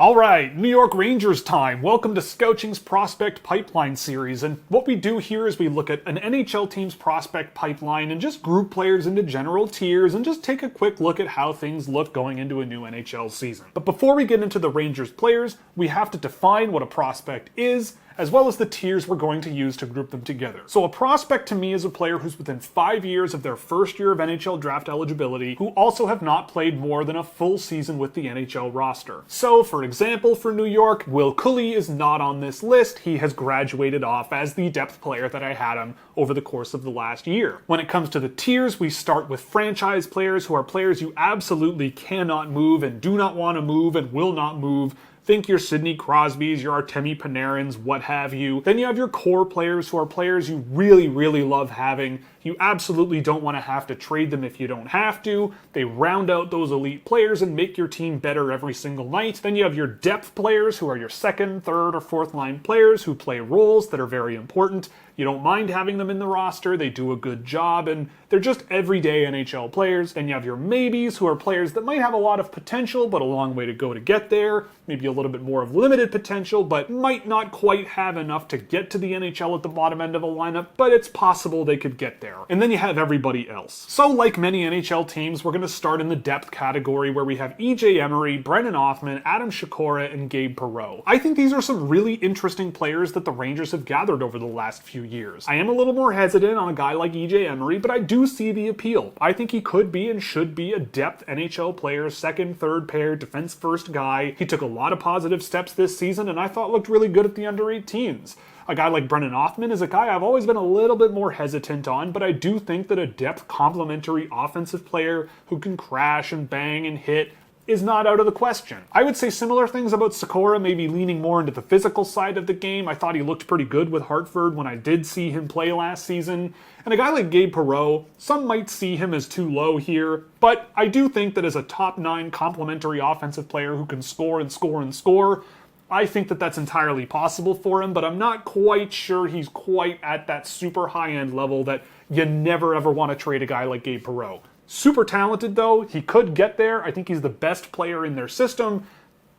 Alright, New York Rangers time. Welcome to Scouching's Prospect Pipeline series, and what we do here is we look at an NHL team's prospect pipeline and just group players into general tiers and just take a quick look at how things look going into a new NHL season. But before we get into the Rangers players, we have to define what a prospect is, as well as the tiers we're going to use to group them together. So a prospect to me is a player who's within 5 years of their first year of NHL draft eligibility, who also have not played more than a full season with the NHL roster. So for example, for New York, Will Cooley is not on this list. He has graduated off as the depth player that I had him over the course of the last year. When it comes to the tiers, we start with franchise players, who are players you absolutely cannot move and do not want to move and will not move. Think your Sidney Crosbys, your Artemi Panarins, what have you. Then you have your core players, who are players you really, really love having. You absolutely don't want to have to trade them if you don't have to. They round out those elite players and make your team better every single night. Then you have your depth players, who are your second, third, or fourth line players who play roles that are very important. You don't mind having them in the roster, they do a good job, and they're just everyday NHL players. Then you have your maybes, who are players that might have a lot of potential, but a long way to go to get there. Maybe a little bit more of limited potential, but might not quite have enough to get to the NHL at the bottom end of a lineup, but it's possible they could get there. And then you have everybody else. So like many NHL teams, we're going to start in the depth category, where we have EJ Emery, Brennan Othmann, Adam Shakora, and Gabe Perreault. I think these are some really interesting players that the Rangers have gathered over the last few years. I am a little more hesitant on a guy like EJ Emery, but I do see the appeal. I think he could be and should be a depth NHL player, second, third pair, defense first guy. He took a lot of positive steps this season and I thought looked really good at the under 18s. A guy like Brennan Othmann is a guy I've always been a little bit more hesitant on, but I do think that a depth complementary offensive player who can crash and bang and hit is not out of the question. I would say similar things about Sakura, maybe leaning more into the physical side of the game. I thought he looked pretty good with Hartford when I did see him play last season. And a guy like Gabe Perreault, some might see him as too low here, but I do think that as a top 9 complementary offensive player who can score and score and score, I think that that's entirely possible for him, but I'm not quite sure he's quite at that super high-end level that you never ever want to trade a guy like Gabe Perreault. Super talented though, he could get there. I think he's the best player in their system,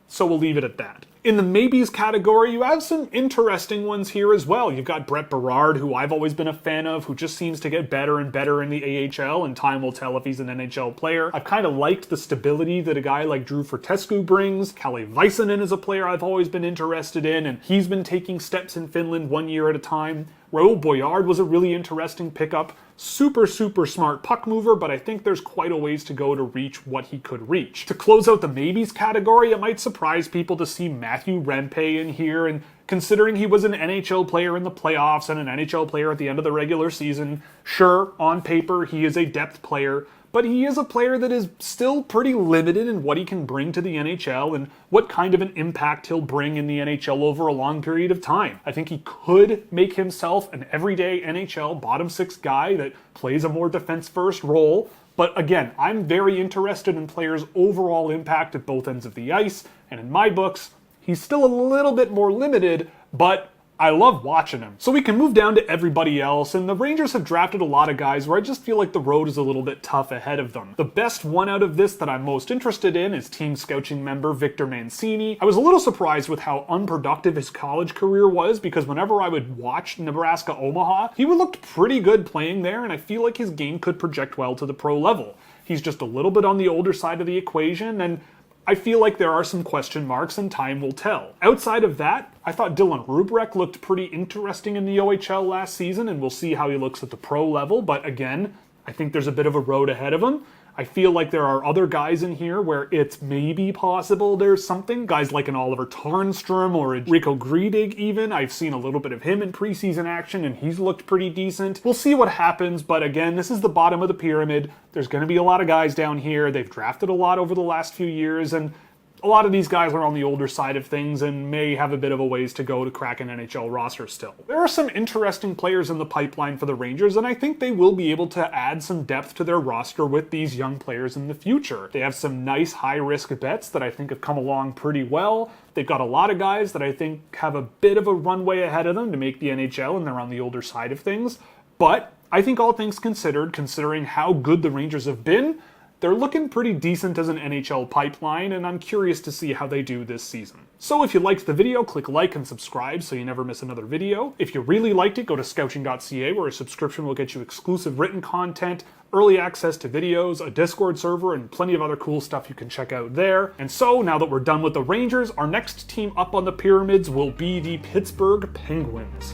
so we'll leave it at that. In the maybes category, you have some interesting ones here as well. You've got Brett Berard, who I've always been a fan of, who just seems to get better and better in the AHL, and time will tell if he's an NHL player. I've kind of liked the stability that a guy like Drew Fortescue brings. Kalle Väisänen is a player I've always been interested in, and he's been taking steps in Finland 1 year at a time. Raul Boyard was a really interesting pickup. Super smart puck mover, but I think there's quite a ways to go to reach what he could reach. To close out the maybes category, it might surprise people to see Matthew Rempe in here, and considering he was an NHL player in the playoffs and an NHL player at the end of the regular season, sure, on paper he is a depth player, but he is a player that is still pretty limited in what he can bring to the NHL and what kind of an impact he'll bring in the NHL over a long period of time. I think he could make himself an everyday NHL bottom 6 guy that plays a more defense-first role, but again, I'm very interested in players' overall impact at both ends of the ice, and in my books, he's still a little bit more limited, but I love watching him. So we can move down to everybody else, and the Rangers have drafted a lot of guys where I just feel like the road is a little bit tough ahead of them. The best one out of this that I'm most interested in is Team Scouching member Victor Mancini. I was a little surprised with how unproductive his college career was, because whenever I would watch Nebraska Omaha, he would look pretty good playing there, and I feel like his game could project well to the pro level. He's just a little bit on the older side of the equation, and I feel like there are some question marks and time will tell. Outside of that, I thought Dylan Rubrek looked pretty interesting in the OHL last season, and we'll see how he looks at the pro level, but again, I think there's a bit of a road ahead of him. I feel like there are other guys in here where it's maybe possible there's something. Guys like an Oliver Tarnstrom or a Rico Griedig even. I've seen a little bit of him in preseason action and he's looked pretty decent. We'll see what happens, but again, this is the bottom of the pyramid. There's going to be a lot of guys down here. They've drafted a lot over the last few years, and a lot of these guys are on the older side of things and may have a bit of a ways to go to crack an NHL roster still. There are some interesting players in the pipeline for the Rangers, and I think they will be able to add some depth to their roster with these young players in the future. They have some nice high-risk bets that I think have come along pretty well. They've got a lot of guys that I think have a bit of a runway ahead of them to make the NHL, and they're on the older side of things. But I think all things considered, considering how good the Rangers have been, they're looking pretty decent as an NHL pipeline, and I'm curious to see how they do this season. So if you liked the video, click like and subscribe so you never miss another video. If you really liked it, go to Scouching.ca, where a subscription will get you exclusive written content, early access to videos, a Discord server, and plenty of other cool stuff you can check out there. And so, now that we're done with the Rangers, our next team up on the pyramids will be the Pittsburgh Penguins.